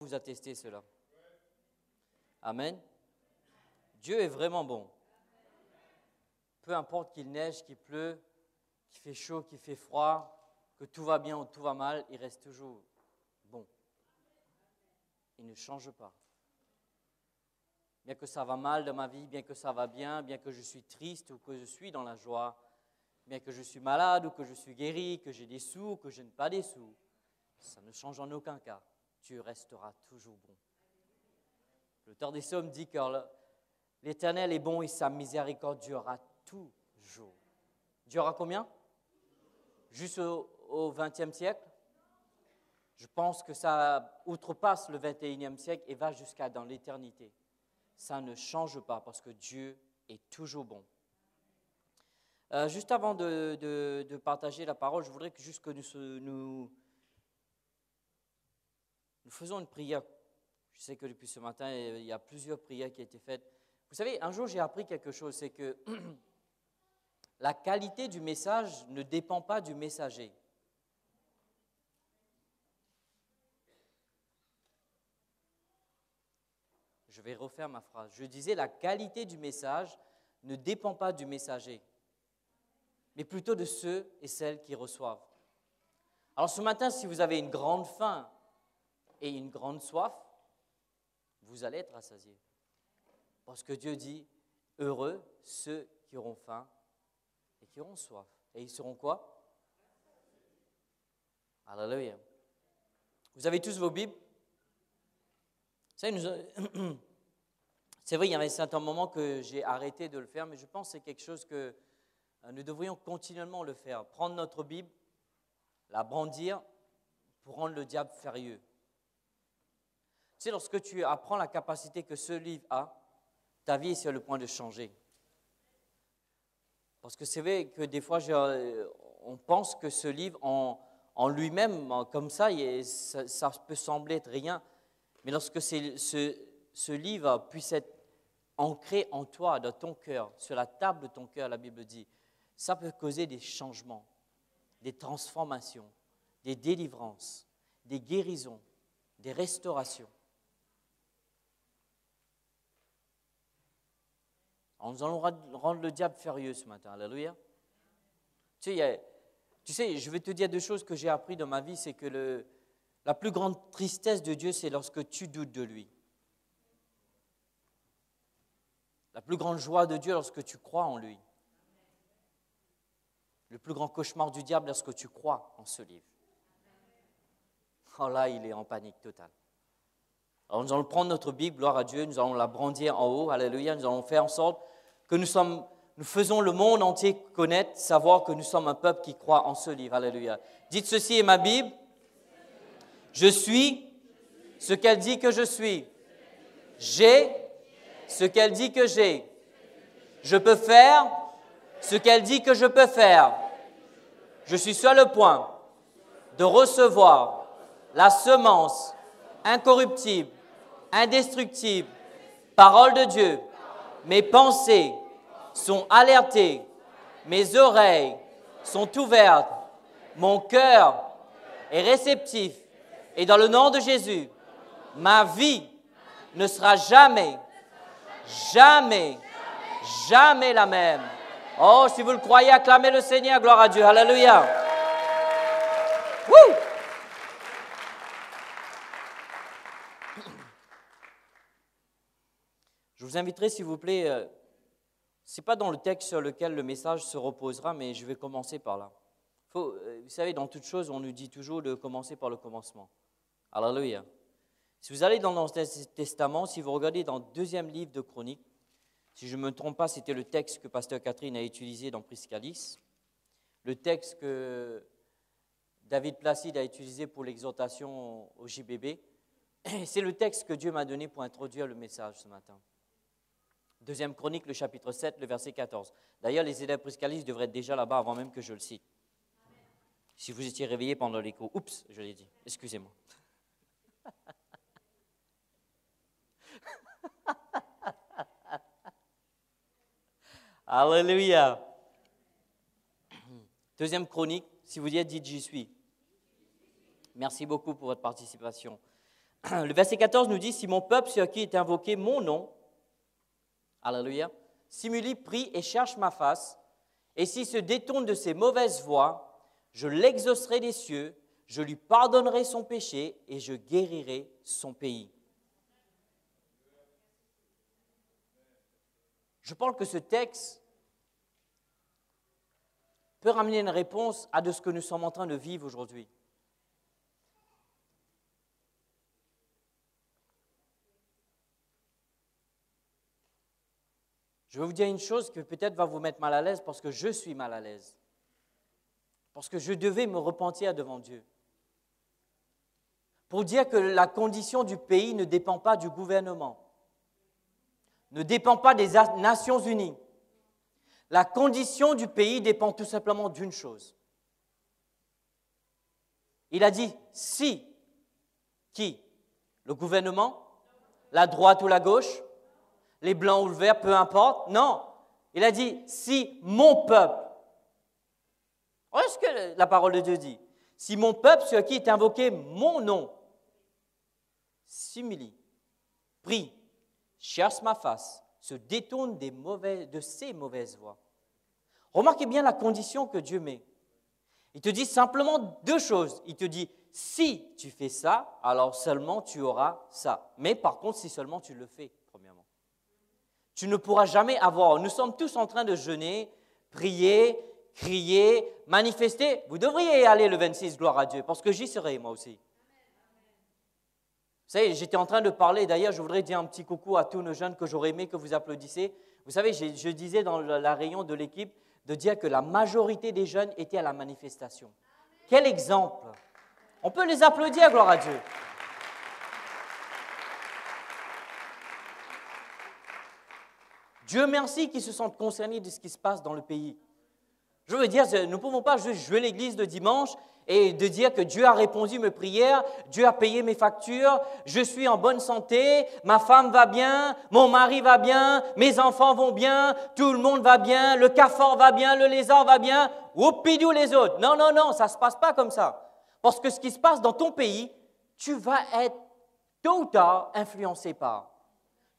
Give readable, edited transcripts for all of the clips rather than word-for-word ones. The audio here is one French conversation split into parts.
vous a testé cela. Amen. Dieu est vraiment bon. Peu importe qu'il neige, qu'il pleut, qu'il fait chaud, qu'il fait froid, que tout va bien ou tout va mal, il reste toujours bon. Il ne change pas. Bien que ça va mal dans ma vie, bien que ça va bien que je suis triste ou que je suis dans la joie, bien que je suis malade ou que je suis guéri, que j'ai des sous ou que je n'ai pas des sous, ça ne change en aucun cas. Dieu restera toujours bon. L'auteur des Psaumes dit que l'Éternel est bon et sa miséricorde durera toujours. Durera combien? Juste au XXe siècle? Je pense que ça outrepasse le XXIe siècle et va jusqu'à dans l'éternité. Ça ne change pas parce que Dieu est toujours bon. Juste avant de partager la parole, je voudrais que nous faisons une prière. Je sais que depuis ce matin, il y a plusieurs prières qui ont été faites. Vous savez, un jour, j'ai appris quelque chose, c'est que la qualité du message ne dépend pas du messager. Je vais refaire ma phrase. Je disais, la qualité du message ne dépend pas du messager, mais plutôt de ceux et celles qui reçoivent. Alors ce matin, si vous avez une grande faim et une grande soif, vous allez être rassasiés. Parce que Dieu dit, heureux ceux qui auront faim et qui auront soif. Et ils seront quoi? Alléluia. Vous avez tous vos Bibles? C'est vrai, il y avait un certain moment que j'ai arrêté de le faire, mais je pense que c'est quelque chose que nous devrions continuellement le faire. Prendre notre Bible, la brandir pour rendre le diable furieux. Tu sais, lorsque tu apprends la capacité que ce livre a, ta vie est sur le point de changer. Parce que c'est vrai que des fois, on pense que ce livre en lui-même, comme ça peut sembler être rien. Mais lorsque ce livre puisse être ancré en toi, dans ton cœur, sur la table de ton cœur, la Bible dit, ça peut causer des changements, des transformations, des délivrances, des guérisons, des restaurations. Alors, nous allons rendre le diable furieux ce matin. Alléluia. Tu sais, je vais te dire deux choses que j'ai apprises dans ma vie, c'est que la plus grande tristesse de Dieu, c'est lorsque tu doutes de lui. La plus grande joie de Dieu, lorsque tu crois en lui. Le plus grand cauchemar du diable, lorsque tu crois en ce livre. Oh là, il est en panique totale. Alors nous allons prendre notre Bible, gloire à Dieu, nous allons la brandir en haut, alléluia, nous allons faire en sorte que nous faisons le monde entier connaître, savoir que nous sommes un peuple qui croit en ce livre, alléluia. Dites ceci est ma Bible, je suis ce qu'elle dit que je suis, j'ai ce qu'elle dit que j'ai, je peux faire ce qu'elle dit que je peux faire, je suis sur le point de recevoir la semence incorruptible, indestructible, parole de Dieu. Mes pensées sont alertées, mes oreilles sont ouvertes, mon cœur est réceptif. Et dans le nom de Jésus, ma vie ne sera jamais, jamais, jamais la même. Oh, si vous le croyez, acclamez le Seigneur, gloire à Dieu, alléluia. Wouh! Je vous inviterai, s'il vous plaît, ce n'est pas dans le texte sur lequel le message se reposera, mais je vais commencer par là. Vous savez, dans toute chose, on nous dit toujours de commencer par le commencement. Alléluia. Si vous allez dans l'Ancien Testament, si vous regardez dans le 2e livre de Chroniques, si je ne me trompe pas, c'était le texte que Pasteur Catherine a utilisé dans Priscalis, le texte que David Placide a utilisé pour l'exhortation au JBB, c'est le texte que Dieu m'a donné pour introduire le message ce matin. 2e Chronique, le chapitre 7, le verset 14. D'ailleurs, les élèves Priscalis devraient être déjà là-bas avant même que je le cite. Si vous étiez réveillés pendant les cours. Oups, je l'ai dit. Excusez-moi. Alléluia. 2e Chronique, si vous y êtes, dites « J'y suis ». Merci beaucoup pour votre participation. Le verset 14 nous dit, si mon peuple sur qui est invoqué mon nom, alléluia, s'humilie, prie et cherche ma face, et s'il se détourne de ses mauvaises voies, je l'exaucerai des cieux, je lui pardonnerai son péché et je guérirai son pays. Je pense que ce texte peut ramener une réponse à de ce que nous sommes en train de vivre aujourd'hui. Je vais vous dire une chose qui peut-être va vous mettre mal à l'aise parce que je suis mal à l'aise. Parce que je devais me repentir devant Dieu. Pour dire que la condition du pays ne dépend pas du gouvernement, ne dépend pas des Nations Unies. La condition du pays dépend tout simplement d'une chose. Il a dit si, qui? Le gouvernement? La droite ou la gauche? Les blancs ou le vert, peu importe. Non, il a dit si mon peuple. Voilà ce que la parole de Dieu dit. Si mon peuple, sur qui est invoqué mon nom, s'humilie, prie, cherche ma face, se détourne de ses mauvaises voies. Remarquez bien la condition que Dieu met. Il te dit simplement deux choses. Il te dit, si tu fais ça, alors seulement tu auras ça. Mais par contre, si seulement tu le fais, premièrement. Tu ne pourras jamais avoir. Nous sommes tous en train de jeûner, prier, crier, manifester. Vous devriez y aller le 26, gloire à Dieu, parce que j'y serai moi aussi. Vous savez, j'étais en train de parler, d'ailleurs, je voudrais dire un petit coucou à tous nos jeunes que j'aurais aimé que vous applaudissiez. Vous savez, je disais dans la réunion de l'équipe de dire que la majorité des jeunes étaient à la manifestation. Quel exemple! On peut les applaudir, gloire à Dieu. Dieu merci qu'ils se sentent concernés de ce qui se passe dans le pays. Je veux dire, nous ne pouvons pas juste jouer l'église de dimanche et de dire que Dieu a répondu mes prières, Dieu a payé mes factures, je suis en bonne santé, ma femme va bien, mon mari va bien, mes enfants vont bien, tout le monde va bien, le cafard va bien, le lézard va bien, oupidou les autres. Non, non, non, ça ne se passe pas comme ça. Parce que ce qui se passe dans ton pays, tu vas être tôt ou tard influencé par.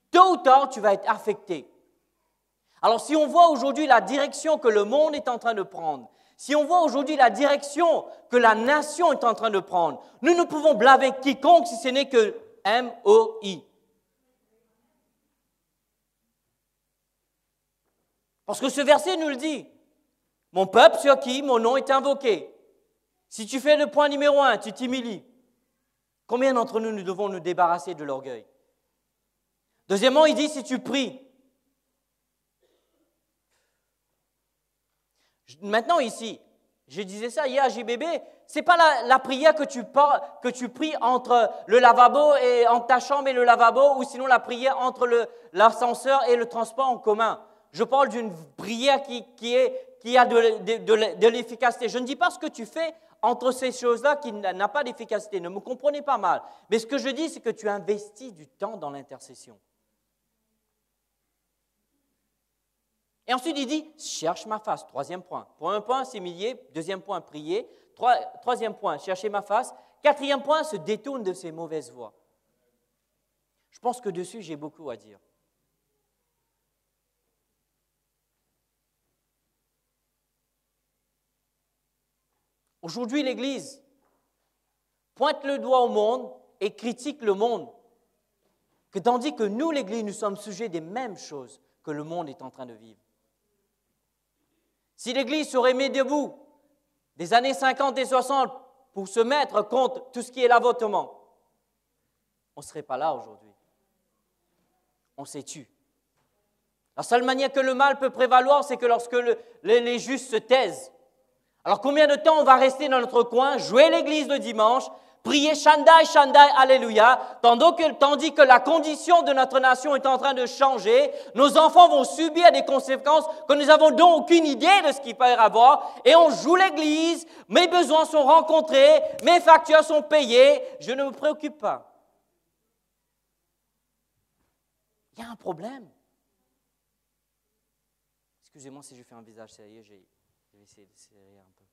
Tôt ou tard, tu vas être affecté. Alors si on voit aujourd'hui la direction que le monde est en train de prendre, si on voit aujourd'hui la direction que la nation est en train de prendre, nous ne pouvons blâmer quiconque si ce n'est que M-O-I. Parce que ce verset nous le dit. Mon peuple sur qui mon nom est invoqué. Si tu fais le point numéro 1, tu t'humilies. Combien d'entre nous devons nous débarrasser de l'orgueil? Deuxièmement, il dit si tu pries. Maintenant ici, je disais ça hier à JBB, ce n'est pas la prière que tu pries entre le lavabo et entre ta chambre et le lavabo, ou sinon la prière entre l'ascenseur et le transport en commun. Je parle d'une prière qui a de l'efficacité. Je ne dis pas ce que tu fais entre ces choses-là qui n'a pas d'efficacité, ne me comprenez pas mal. Mais ce que je dis, c'est que tu investis du temps dans l'intercession. Et ensuite, il dit, cherche ma face, troisième point. Premier point, s'humilier. Deuxième point, prier. Troisième point, chercher ma face. Quatrième point, se détourne de ses mauvaises voies. Je pense que dessus, j'ai beaucoup à dire. Aujourd'hui, l'Église pointe le doigt au monde et critique le monde. Tandis que nous, l'Église, nous sommes sujets des mêmes choses que le monde est en train de vivre. Si l'Église serait mise debout des années 50 et 60 pour se mettre contre tout ce qui est l'avortement, on ne serait pas là aujourd'hui. On s'est tué. La seule manière que le mal peut prévaloir, c'est que lorsque les justes se taisent. Alors combien de temps on va rester dans notre coin, jouer l'église le dimanche, prier Shandai, Shandai, Alléluia, tandis que la condition de notre nation est en train de changer, nos enfants vont subir des conséquences que nous n'avons donc aucune idée de ce qu'il peut y avoir, et on joue l'église, mes besoins sont rencontrés, mes factures sont payées, je ne me préoccupe pas. Il y a un problème. Excusez-moi si je fais un visage sérieux, je vais essayer de serrer un peu.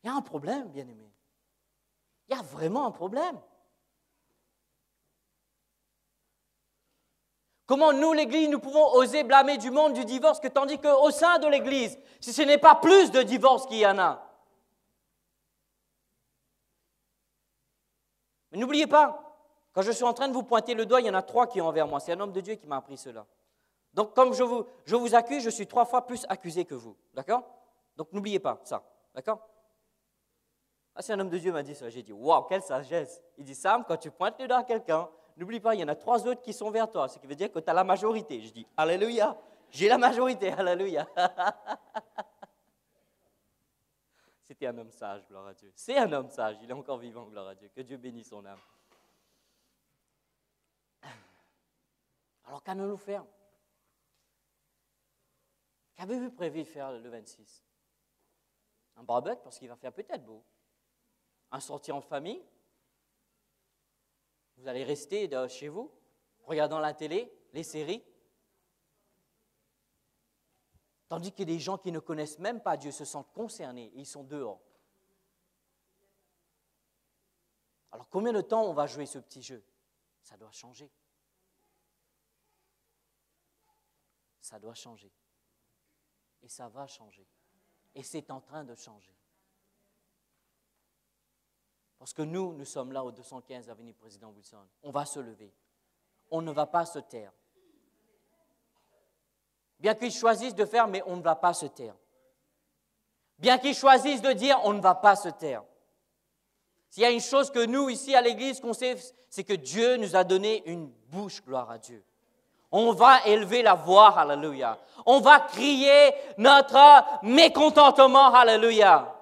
Il y a un problème, bien-aimé. Il y a vraiment un problème. Comment nous, l'Église, nous pouvons oser blâmer du monde du divorce, que tandis qu'au sein de l'Église, si ce n'est pas plus de divorces qu'il y en a. Mais n'oubliez pas, quand je suis en train de vous pointer le doigt, il y en a 3 qui ont envers moi. C'est un homme de Dieu qui m'a appris cela. Donc, comme je vous accuse, je suis 3 fois plus accusé que vous. D'accord? Donc, n'oubliez pas ça. D'accord? Ah, c'est un homme de Dieu qui m'a dit ça. J'ai dit, waouh, quelle sagesse. Il dit, Sam, quand tu pointes le doigt à quelqu'un, n'oublie pas, il y en a 3 autres qui sont vers toi. Ce qui veut dire que tu as la majorité. Je dis, alléluia, j'ai la majorité, alléluia. C'était un homme sage, gloire à Dieu. C'est un homme sage, il est encore vivant, gloire à Dieu. Que Dieu bénisse son âme. Alors qu'allons-nous faire? Qu'avez-vous prévu de faire le 26? Un barbecue, parce qu'il va faire peut-être beau. Un sortie en famille. Vous allez rester chez vous, regardant la télé, les séries. Tandis que des gens qui ne connaissent même pas Dieu se sentent concernés et ils sont dehors. Alors combien de temps on va jouer ce petit jeu? Ça doit changer. Ça doit changer. Et ça va changer. Et c'est en train de changer. Parce que nous sommes là au 215 avenue Président Wilson. On va se lever. On ne va pas se taire. Bien qu'ils choisissent de faire, mais on ne va pas se taire. Bien qu'ils choisissent de dire, on ne va pas se taire. S'il y a une chose que nous, ici à l'Église, qu'on sait, c'est que Dieu nous a donné une bouche, gloire à Dieu. On va élever la voix, alléluia. On va crier notre mécontentement, alléluia.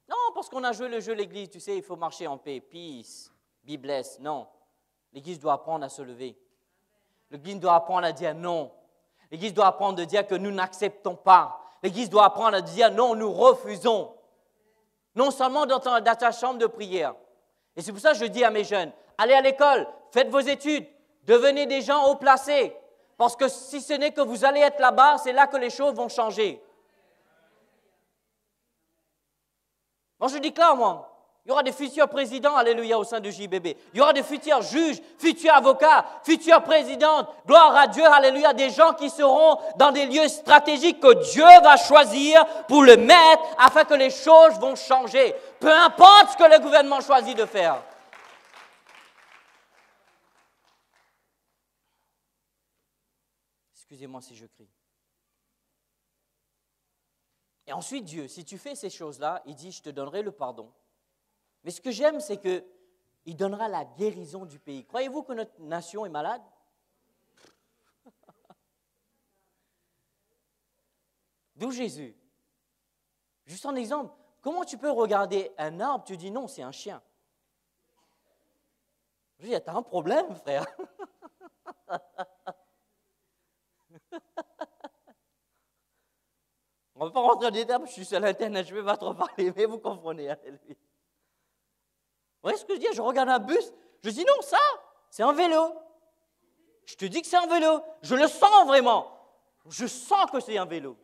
Non, parce qu'on a joué le jeu l'Église, tu sais, il faut marcher en paix, peace, be blessed. Non, l'Église doit apprendre à se lever. L'Église doit apprendre à dire non. L'Église doit apprendre à dire que nous n'acceptons pas. L'Église doit apprendre à dire non, nous refusons. Non seulement dans ta chambre de prière. Et c'est pour ça que je dis à mes jeunes, allez à l'école, faites vos études, devenez des gens haut placés. Parce que si ce n'est que vous allez être là-bas, c'est là que les choses vont changer. Moi, je dis clairement, il y aura des futurs présidents, alléluia, au sein de JBB. Il y aura des futurs juges, futurs avocats, futurs présidentes. Gloire à Dieu, alléluia, des gens qui seront dans des lieux stratégiques que Dieu va choisir pour le mettre afin que les choses vont changer. Peu importe ce que le gouvernement choisit de faire. Excusez-moi si je crie. Et ensuite, Dieu, si tu fais ces choses-là, il dit, je te donnerai le pardon. Mais ce que j'aime, c'est qu'il donnera la guérison du pays. Croyez-vous que notre nation est malade? D'où Jésus. Juste un exemple. Comment tu peux regarder un arbre, tu dis non, c'est un chien? Je dis, t'as un problème, frère. On ne va pas rentrer en détail, je suis sur l'Internet, je ne vais pas trop parler, mais vous comprenez. Alléluia. Vous voyez ce que je dis? Je regarde un bus, je dis non, ça, c'est un vélo. Je te dis que c'est un vélo. Je le sens vraiment. Je sens que c'est un vélo.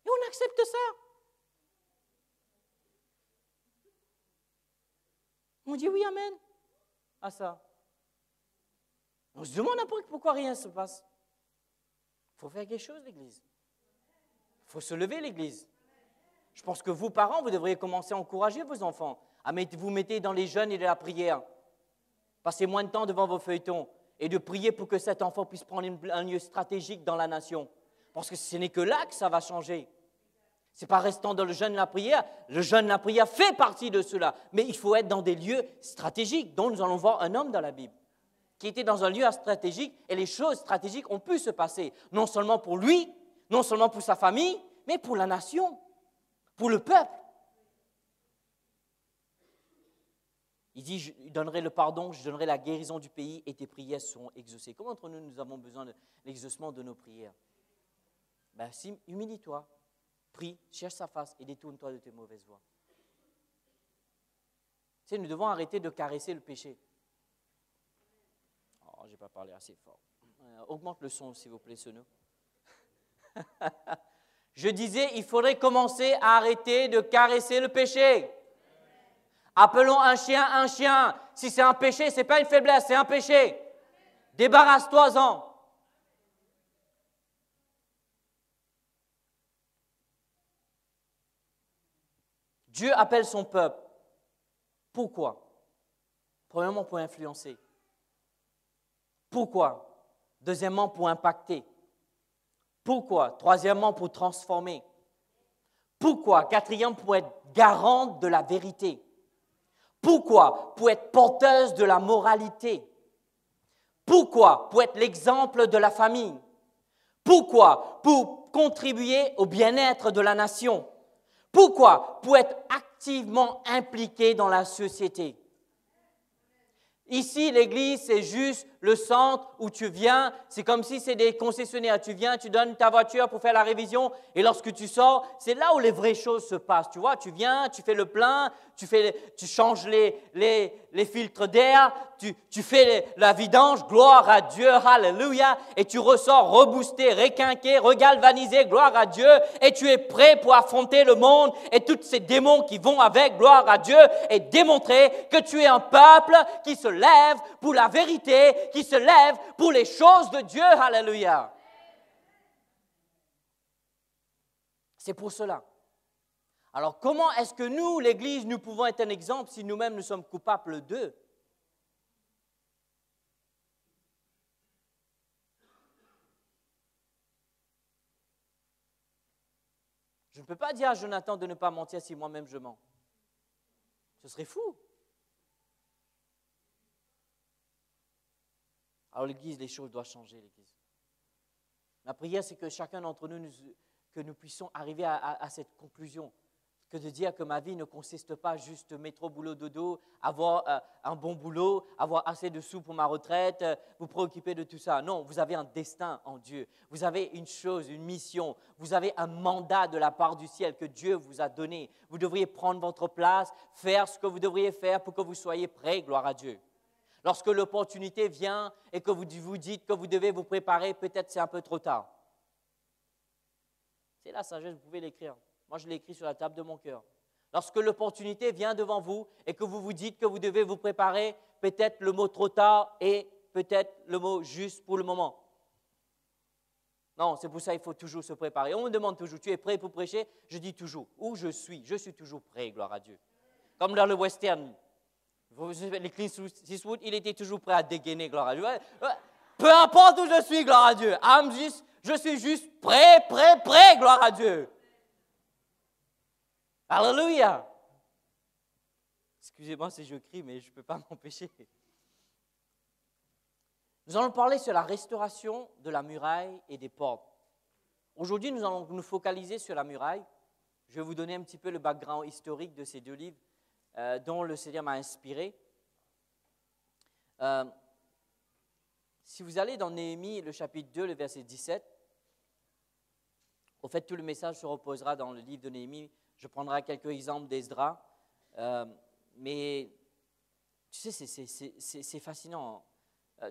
Et on accepte ça. On dit oui, amen, à ça. On se demande après pourquoi rien ne se passe. Il faut faire quelque chose, l'Église. Il faut se lever, l'Église. Je pense que vous, parents, vous devriez commencer à encourager vos enfants. Vous mettez dans les jeûnes et de la prière. Passez moins de temps devant vos feuilletons et de prier pour que cet enfant puisse prendre un lieu stratégique dans la nation. Parce que ce n'est que là que ça va changer. Ce n'est pas restant dans le jeûne et la prière. Le jeûne et la prière fait partie de cela. Mais il faut être dans des lieux stratégiques, dont nous allons voir un homme dans la Bible, qui était dans un lieu stratégique, et les choses stratégiques ont pu se passer, non seulement pour lui, non seulement pour sa famille, mais pour la nation, pour le peuple. Il dit, je donnerai le pardon, je donnerai la guérison du pays, et tes prières seront exaucées. Comment entre nous avons besoin de l'exaucement de nos prières? Humilie-toi, prie, cherche sa face, et détourne-toi de tes mauvaises voies. Tu sais, nous devons arrêter de caresser le péché. n'ai pas parlé assez fort. Augmente le son, s'il vous plaît, Sono. Je disais, il faudrait commencer à arrêter de caresser le péché. Appelons un chien un chien. Si c'est un péché, ce n'est pas une faiblesse, c'est un péché. Débarrasse-toi-en. Dieu appelle son peuple. Pourquoi? Premièrement, pour influencer. Pourquoi? Deuxièmement, pour impacter. Pourquoi? Troisièmement, pour transformer. Pourquoi? Quatrièmement, pour être garante de la vérité. Pourquoi? Pour être porteuse de la moralité. Pourquoi? Pour être l'exemple de la famille. Pourquoi? Pour contribuer au bien-être de la nation. Pourquoi? Pour être activement impliqué dans la société. Ici, l'église, c'est juste le centre où tu viens. C'est comme si c'est des concessionnaires. Tu viens, tu donnes ta voiture pour faire la révision. Et lorsque tu sors, c'est là où les vraies choses se passent. Tu vois, tu viens, tu fais le plein, tu changes les filtres d'air, tu fais la vidange, gloire à Dieu, alléluia. Et tu ressors reboosté, requinqué, regalvanisé, gloire à Dieu. Et tu es prêt pour affronter le monde et tous ces démons qui vont avec, gloire à Dieu. Et démontrer que tu es un peuple qui se lève pour la vérité, qui se lève pour les choses de Dieu. Alléluia. C'est pour cela. Alors, comment est-ce que nous, l'Église, nous pouvons être un exemple si nous-mêmes nous sommes coupables d'eux? Je ne peux pas dire à Jonathan de ne pas mentir si moi-même je mens. Ce serait fou. Alors l'Église, les choses doivent changer, l'Église. La prière, c'est que chacun d'entre nous, que nous puissions arriver à cette conclusion, que de dire que ma vie ne consiste pas juste métro, boulot, dodo, avoir un bon boulot, avoir assez de sous pour ma retraite, vous préoccuper de tout ça. Non, vous avez un destin en Dieu. Vous avez une chose, une mission. Vous avez un mandat de la part du ciel que Dieu vous a donné. Vous devriez prendre votre place, faire ce que vous devriez faire pour que vous soyez prêts, gloire à Dieu. Lorsque l'opportunité vient et que vous dites que vous devez vous préparer, peut-être c'est un peu trop tard. C'est la sagesse, vous pouvez l'écrire. Moi, je l'ai écrit sur la table de mon cœur. Lorsque l'opportunité vient devant vous et que vous vous dites que vous devez vous préparer, peut-être le mot trop tard et peut-être le mot juste pour le moment. Non, c'est pour ça qu'il faut toujours se préparer. On me demande toujours, tu es prêt pour prêcher? Je dis toujours, où je suis toujours prêt, gloire à Dieu. Comme dans le western. Les Clint Eastwood, il était toujours prêt à dégainer, gloire à Dieu. Peu importe où je suis, gloire à Dieu. Je suis juste prêt, gloire à Dieu. Alléluia. Excusez-moi si je crie, mais je ne peux pas m'empêcher. Nous allons parler sur la restauration de la muraille et des portes. Aujourd'hui, nous allons nous focaliser sur la muraille. Je vais vous donner un petit peu le background historique de ces deux livres dont le Seigneur m'a inspiré. Si vous allez dans Néhémie, le chapitre 2, le verset 17, au fait, tout le message se reposera dans le livre de Néhémie. Je prendrai quelques exemples d'Esdras, mais tu sais, c'est fascinant.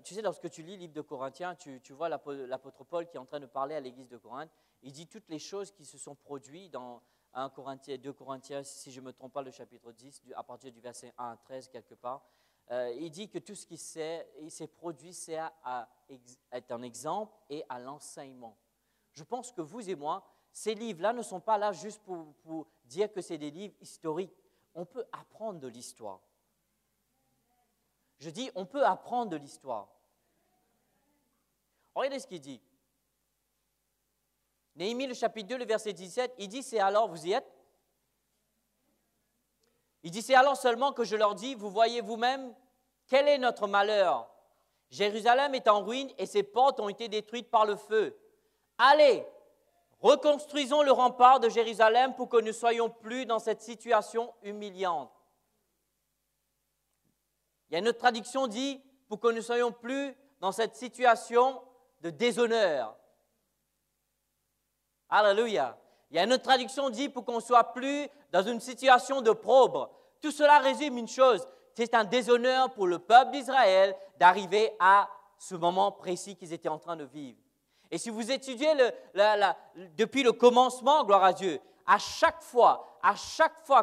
Tu sais, lorsque tu lis le livre de Corinthiens, tu vois l'apôtre Paul qui est en train de parler à l'église de Corinthe. Il dit toutes les choses qui se sont produites dans 1 Corinthiens, 2 Corinthiens, si je ne me trompe pas, le chapitre 10, à partir du verset 1 à 13, quelque part. Il dit que tout ce qui s'est produit, c'est à être un exemple et à l'enseignement. Je pense que vous et moi, ces livres-là ne sont pas là juste pour dire que c'est des livres historiques. On peut apprendre de l'histoire. Je dis, on peut apprendre de l'histoire. Regardez ce qu'il dit. Néhémie, le chapitre 2, le verset 17, il dit, c'est alors, vous y êtes? Il dit, c'est alors seulement que je leur dis, vous voyez vous-même, quel est notre malheur? Jérusalem est en ruine et ses portes ont été détruites par le feu. Allez, reconstruisons le rempart de Jérusalem pour que nous ne soyons plus dans cette situation humiliante. Il y a une autre traduction qui dit, pour que nous ne soyons plus dans cette situation de déshonneur. Alléluia. Il y a une autre traduction qui dit, pour qu'on ne soit plus dans une situation de d'opprobre. Tout cela résume une chose, c'est un déshonneur pour le peuple d'Israël d'arriver à ce moment précis qu'ils étaient en train de vivre. Et si vous étudiez depuis le commencement, gloire à Dieu, à chaque fois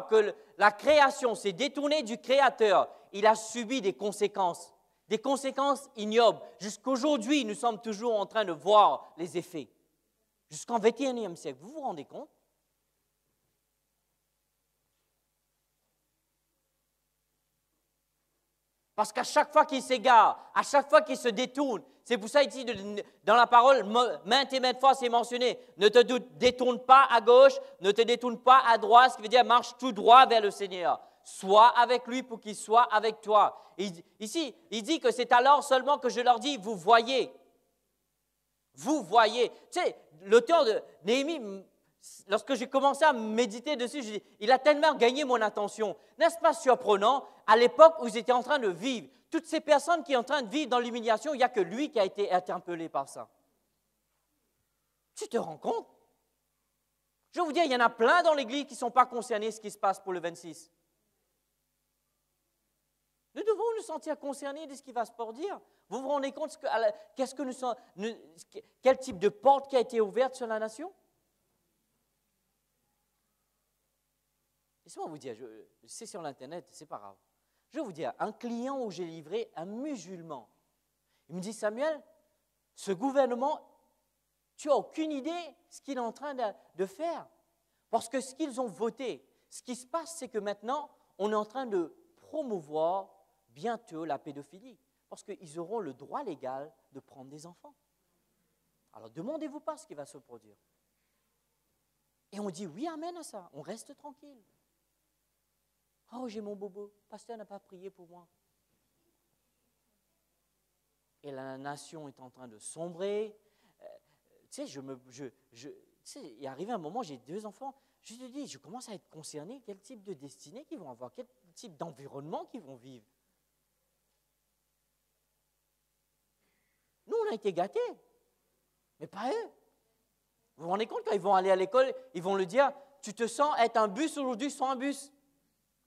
que la création s'est détournée du Créateur, il a subi des conséquences ignobles. Jusqu'aujourd'hui, nous sommes toujours en train de voir les effets. Jusqu'en 21e siècle, vous vous rendez compte? Parce qu'à chaque fois qu'il s'égare, à chaque fois qu'il se détourne, c'est pour ça ici, dans la parole, maintes et maintes fois, c'est mentionné, ne te détourne pas à gauche, ne te détourne pas à droite, ce qui veut dire marche tout droit vers le Seigneur. Sois avec lui pour qu'il soit avec toi. Ici, il dit que c'est alors seulement que je leur dis, vous voyez. Vous voyez. Tu sais, l'auteur de Néhémie, lorsque j'ai commencé à méditer dessus, je dis, il a tellement gagné mon attention. N'est-ce pas surprenant? À l'époque où ils étaient en train de vivre, toutes ces personnes qui sont en train de vivre dans l'humiliation, il n'y a que lui qui a été interpellé par ça. Tu te rends compte? Je vais vous dire, il y en a plein dans l'Église qui ne sont pas concernés de ce qui se passe pour le 26. Nous devons nous sentir concernés de ce qui va se produire. Vous vous rendez compte quel type de porte qui a été ouverte sur la nation? Laissez-moi vous dire, c'est sur l'Internet, c'est pas grave. Je vais vous dire, un client où j'ai livré un musulman, il me dit, Samuel, ce gouvernement, tu n'as aucune idée ce qu'il est en train de faire. Parce que ce qu'ils ont voté, ce qui se passe, c'est que maintenant, on est en train de promouvoir bientôt la pédophilie. Parce qu'ils auront le droit légal de prendre des enfants. Alors, demandez-vous pas ce qui va se produire. Et on dit oui, amen à ça. On reste tranquille. Oh, j'ai mon bobo. Le pasteur n'a pas prié pour moi. Et la nation est en train de sombrer. Tu sais, il est arrivé un moment, j'ai 2 enfants. Je te dis, je commence à être concerné. Quel type de destinée qu'ils vont avoir? Quel type d'environnement qu'ils vont vivre? Nous, on a été gâtés. Mais pas eux. Vous vous rendez compte, quand ils vont aller à l'école, ils vont le dire, tu te sens être un bus aujourd'hui sans un bus.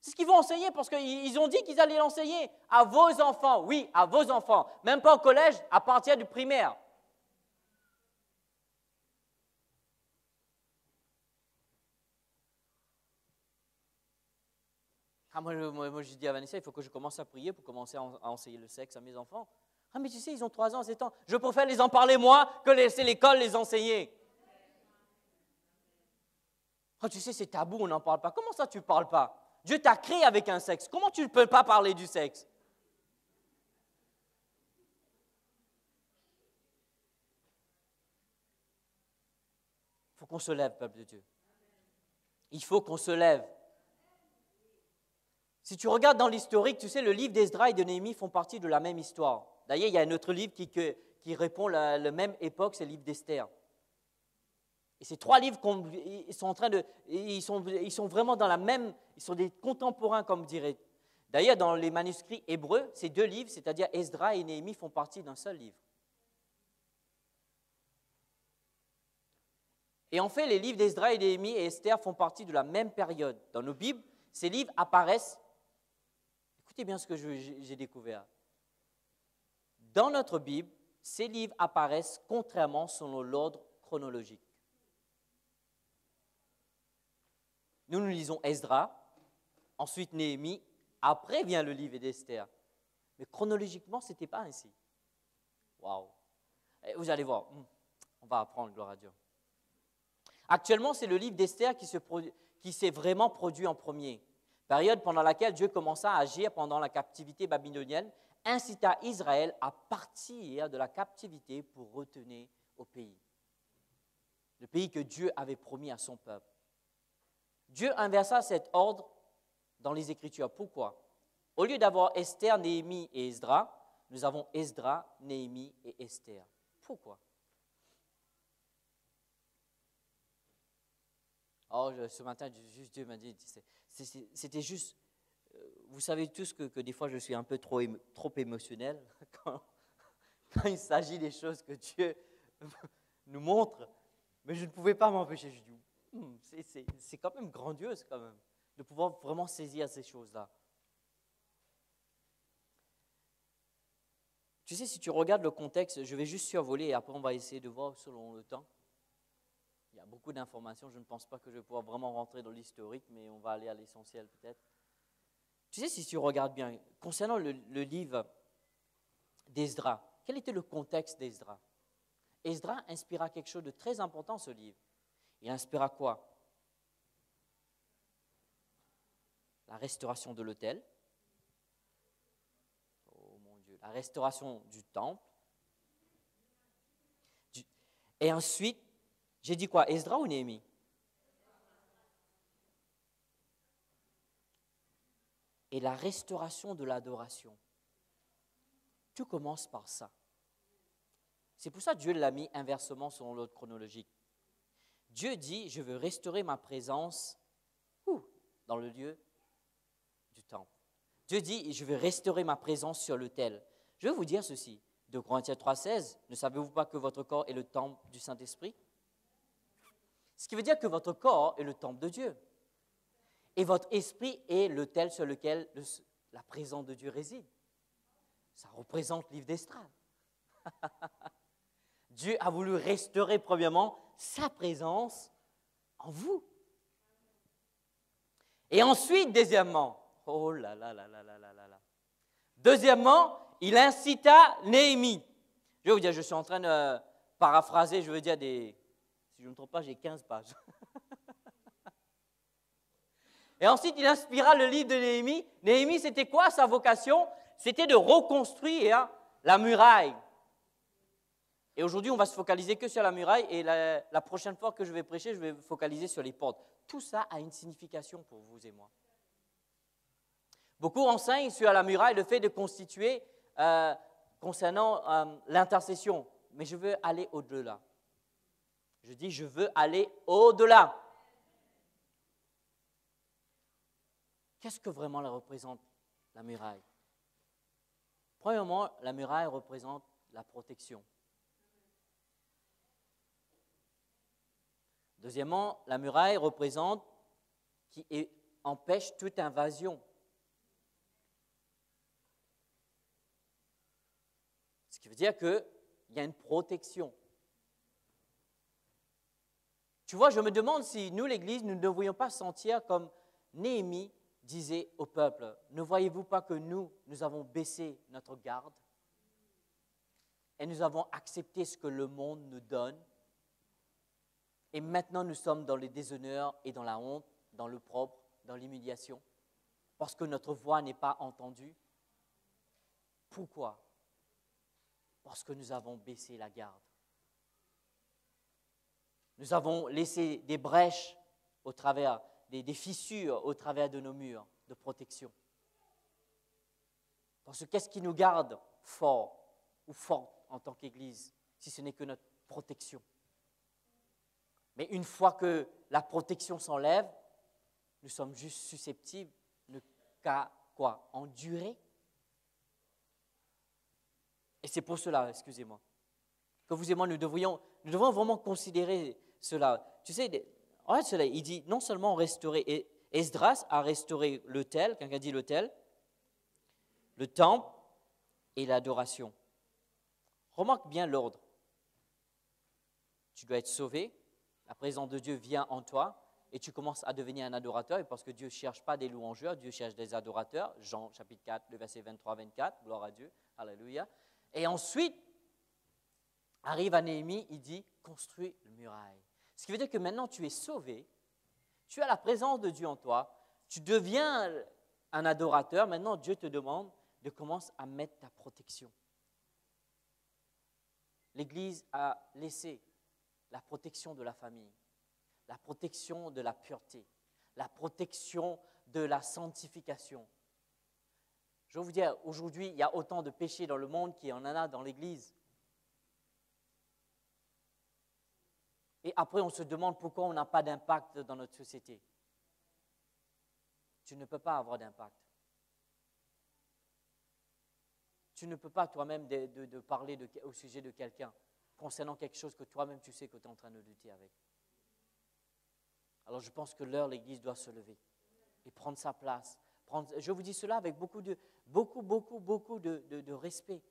C'est ce qu'ils vont enseigner parce qu'ils ont dit qu'ils allaient l'enseigner à vos enfants. Oui, à vos enfants. Même pas au collège, à partir du primaire. Moi, je dis à Vanessa, il faut que je commence à prier pour commencer à enseigner le sexe à mes enfants. Ah, mais tu sais, ils ont 3 ans, 7 ans. Je préfère les en parler moi que laisser l'école les enseigner. Oh, tu sais, c'est tabou, on n'en parle pas. Comment ça, tu ne parles pas? Dieu t'a créé avec un sexe. Comment tu ne peux pas parler du sexe? Il faut qu'on se lève, peuple de Dieu. Il faut qu'on se lève. Si tu regardes dans l'historique, tu sais, le livre d'Esdras et de Néhémie font partie de la même histoire. D'ailleurs, il y a un autre livre qui répond à la même époque, c'est le livre d'Esther. Et ces 3 livres, ils sont vraiment dans la même, ils sont des contemporains, comme dirait. D'ailleurs, dans les manuscrits hébreux, ces 2 livres, c'est-à-dire Esdras et Néhémie, font partie d'un seul livre. Et en fait, les livres d'Esdras et Néhémie et Esther font partie de la même période. Dans nos Bibles, ces livres apparaissent. Écoutez bien ce que j'ai découvert. Dans notre Bible, ces livres apparaissent contrairement selon l'ordre chronologique. Nous lisons Esdras, ensuite Néhémie, après vient le livre d'Esther. Mais chronologiquement, ce n'était pas ainsi. Waouh! Vous allez voir, on va apprendre, gloire à Dieu. Actuellement, c'est le livre d'Esther qui s'est vraiment produit en premier. Période pendant laquelle Dieu commença à agir pendant la captivité babylonienne, incita Israël à partir de la captivité pour retourner au pays. Le pays que Dieu avait promis à son peuple. Dieu inversa cet ordre dans les Écritures. Pourquoi? Au lieu d'avoir Esther, Néhémie et Esdras, nous avons Esdras, Néhémie et Esther. Pourquoi? Oh, ce matin, Dieu m'a dit, c'était juste, vous savez tous que des fois je suis un peu trop émotionnel quand il s'agit des choses que Dieu nous montre, mais je ne pouvais pas m'empêcher. Je dis, c'est quand même grandiose quand même, de pouvoir vraiment saisir ces choses-là. Tu sais, si tu regardes le contexte, je vais juste survoler et après on va essayer de voir selon le temps. Il y a beaucoup d'informations, je ne pense pas que je vais pouvoir vraiment rentrer dans l'historique, mais on va aller à l'essentiel peut-être. Tu sais, si tu regardes bien, concernant le livre d'Esdras, quel était le contexte d'Esdras? Esdras inspira quelque chose de très important, ce livre. Il inspira quoi? La restauration de l'autel. Oh mon Dieu, la restauration du temple. Et ensuite, j'ai dit quoi? Esdras ou Néhémie? Et la restauration de l'adoration. Tout commence par ça. C'est pour ça que Dieu l'a mis inversement selon l'ordre chronologique. Dieu dit, je veux restaurer ma présence dans le lieu du temple. Dieu dit, je veux restaurer ma présence sur l'autel. Je vais vous dire ceci, de Corinthiens 3,16, ne savez-vous pas que votre corps est le temple du Saint-Esprit? Ce qui veut dire que votre corps est le temple de Dieu. Et votre esprit est l'autel sur lequel la présence de Dieu réside. Ça représente le livre d'Esdras. Dieu a voulu restaurer premièrement sa présence en vous. Et ensuite, deuxièmement, oh là là là là là là là là. Deuxièmement, il incita Néhémie. Je vais vous dire, je suis en train de paraphraser, je veux dire si je ne me trompe pas, j'ai 15 pages. Et ensuite, il inspira le livre de Néhémie. Néhémie, c'était quoi sa vocation? C'était de reconstruire la muraille. Et aujourd'hui, on va se focaliser que sur la muraille et la prochaine fois que je vais prêcher, je vais me focaliser sur les portes. Tout ça a une signification pour vous et moi. Beaucoup enseignent sur la muraille le fait de constituer concernant l'intercession. Mais je veux aller au-delà. Je dis, je veux aller au-delà. Qu'est-ce que vraiment représente la muraille? Premièrement, la muraille représente la protection. Deuxièmement, la muraille représente qui empêche toute invasion. Ce qui veut dire qu'il y a une protection. Tu vois, je me demande si nous, l'Église, nous ne devrions pas sentir comme Néhémie disait au peuple, ne voyez-vous pas que nous avons baissé notre garde et nous avons accepté ce que le monde nous donne et maintenant nous sommes dans les déshonneurs et dans la honte, dans le propre, dans l'humiliation parce que notre voix n'est pas entendue. Pourquoi? Parce que nous avons baissé la garde. Nous avons laissé des brèches au travers, des fissures au travers de nos murs de protection. Parce que qu'est-ce qui nous garde forts ou fortes en tant qu'Église, si ce n'est que notre protection? Mais une fois que la protection s'enlève, nous sommes juste susceptibles qu'à quoi? Endurer. Et c'est pour cela, excusez-moi, que vous et moi, nous devons vraiment considérer cela. Tu sais, regarde cela, il dit non seulement restaurer, et Esdras a restauré l'autel, quelqu'un dit l'autel, le temple et l'adoration. Remarque bien l'ordre. Tu dois être sauvé, la présence de Dieu vient en toi et tu commences à devenir un adorateur. Et parce que Dieu ne cherche pas des louangeurs, Dieu cherche des adorateurs. Jean chapitre 4, le verset 23-24, gloire à Dieu, alléluia. Et ensuite, arrive à Néhémie, il dit, construis une muraille. Ce qui veut dire que maintenant tu es sauvé, tu as la présence de Dieu en toi, tu deviens un adorateur, maintenant Dieu te demande de commencer à mettre ta protection. L'Église a laissé la protection de la famille, la protection de la pureté, la protection de la sanctification. Je vais vous dire, aujourd'hui, il y a autant de péchés dans le monde qu'il y en a dans l'Église. Et après, on se demande pourquoi on n'a pas d'impact dans notre société. Tu ne peux pas avoir d'impact. Tu ne peux pas toi-même de parler au sujet de quelqu'un concernant quelque chose que toi-même tu sais que tu es en train de lutter avec. Alors je pense que l'Église doit se lever et prendre sa place. Je vous dis cela avec beaucoup de respect.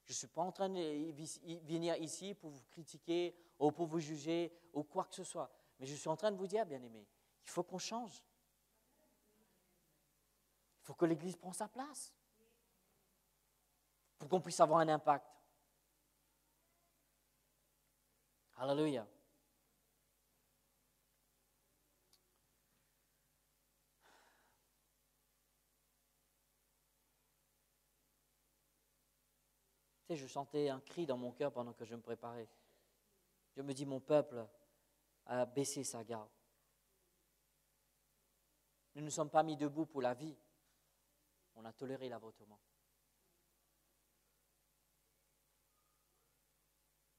Je ne suis pas en train de venir ici pour vous critiquer ou pour vous juger ou quoi que ce soit. Mais je suis en train de vous dire, bien-aimés, il faut qu'on change. Il faut que l'Église prenne sa place pour qu'on puisse avoir un impact. Alléluia. Tu sais, je sentais un cri dans mon cœur pendant que je me préparais. Je me dis, mon peuple a baissé sa garde. Nous ne nous sommes pas mis debout pour la vie. On a toléré l'avortement.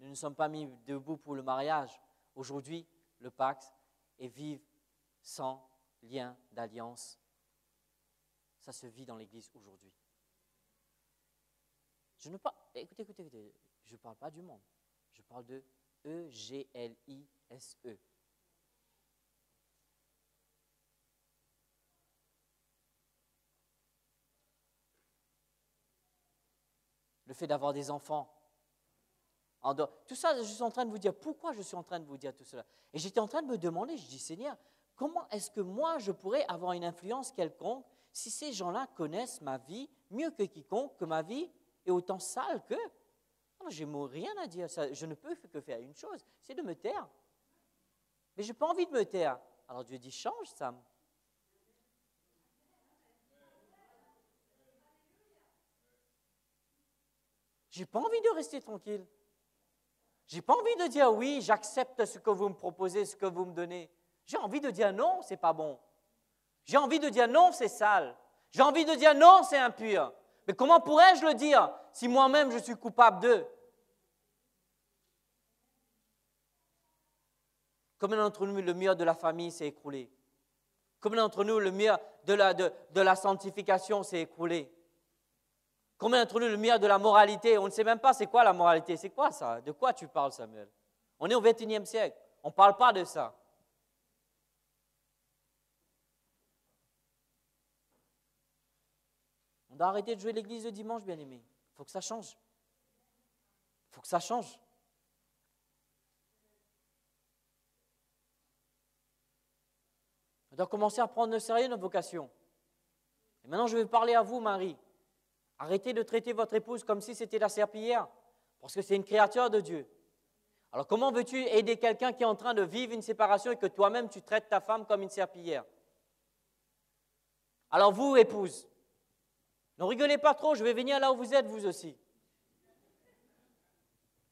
Nous ne sommes pas mis debout pour le mariage. Aujourd'hui, le pacte est vivre sans lien d'alliance. Ça se vit dans l'Église aujourd'hui. Écoutez, je ne parle pas du monde. Je parle de E-G-L-I-S-E. Le fait d'avoir des enfants. Tout ça, je suis en train de vous dire, pourquoi je suis en train de vous dire tout cela? Et j'étais en train de me demander, je dis, Seigneur, comment est-ce que moi, je pourrais avoir une influence quelconque si ces gens-là connaissent ma vie mieux que quiconque, que ma vie est autant sale qu'eux? Alors, je n'ai rien à dire. Je ne peux que faire une chose, c'est de me taire. Mais je n'ai pas envie de me taire. Alors Dieu dit, change, Sam. Je n'ai pas envie de rester tranquille. Je n'ai pas envie de dire oui, j'accepte ce que vous me proposez, ce que vous me donnez. J'ai envie de dire non, ce n'est pas bon. J'ai envie de dire non, c'est sale. J'ai envie de dire non, c'est impur. Mais comment pourrais-je le dire si moi-même je suis coupable d'eux? Combien d'entre nous, le mur de la famille s'est écroulé? Combien d'entre nous, le mur de la sanctification s'est écroulé? Combien d'entre nous, le mur de la moralité? On ne sait même pas c'est quoi la moralité. C'est quoi ça? De quoi tu parles, Samuel? On est au XXIe siècle. On ne parle pas de ça. On doit arrêter de jouer l'église le dimanche, bien-aimé. Il faut que ça change. Il faut que ça change. On doit commencer à prendre au sérieux notre vocation. Et maintenant, je vais parler à vous, Marie. Arrêtez de traiter votre épouse comme si c'était la serpillière, parce que c'est une créature de Dieu. Alors, comment veux-tu aider quelqu'un qui est en train de vivre une séparation et que toi-même, tu traites ta femme comme une serpillière? Alors, vous, épouse, ne rigolez pas trop, je vais venir là où vous êtes, vous aussi.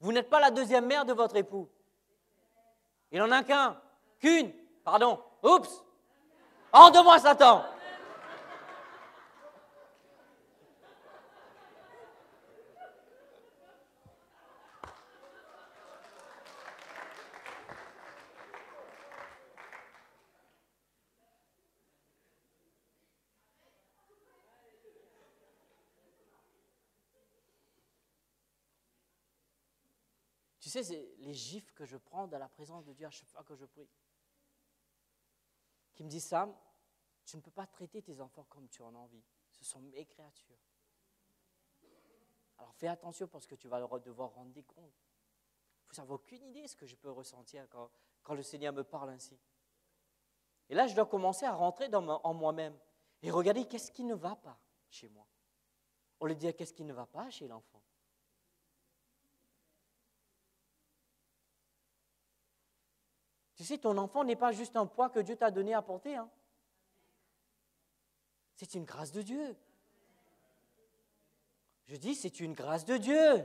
Vous n'êtes pas la deuxième mère de votre époux. Il n'en a qu'une, pardon. Oups! Hors de moi, Satan! Tu sais, c'est les gifles que je prends dans la présence de Dieu à chaque fois que je prie. Qui me dit, Sam, tu ne peux pas traiter tes enfants comme tu en as envie. Ce sont mes créatures. Alors fais attention parce que tu vas devoir rendre des comptes. Vous n'avez aucune idée de ce que je peux ressentir quand le Seigneur me parle ainsi. Et là, je dois commencer à rentrer en moi-même et regarder qu'est-ce qui ne va pas chez moi. Au lieu de dire qu'est-ce qui ne va pas chez l'enfant. Tu sais, ton enfant n'est pas juste un poids que Dieu t'a donné à porter. Hein. C'est une grâce de Dieu. Je dis, c'est une grâce de Dieu.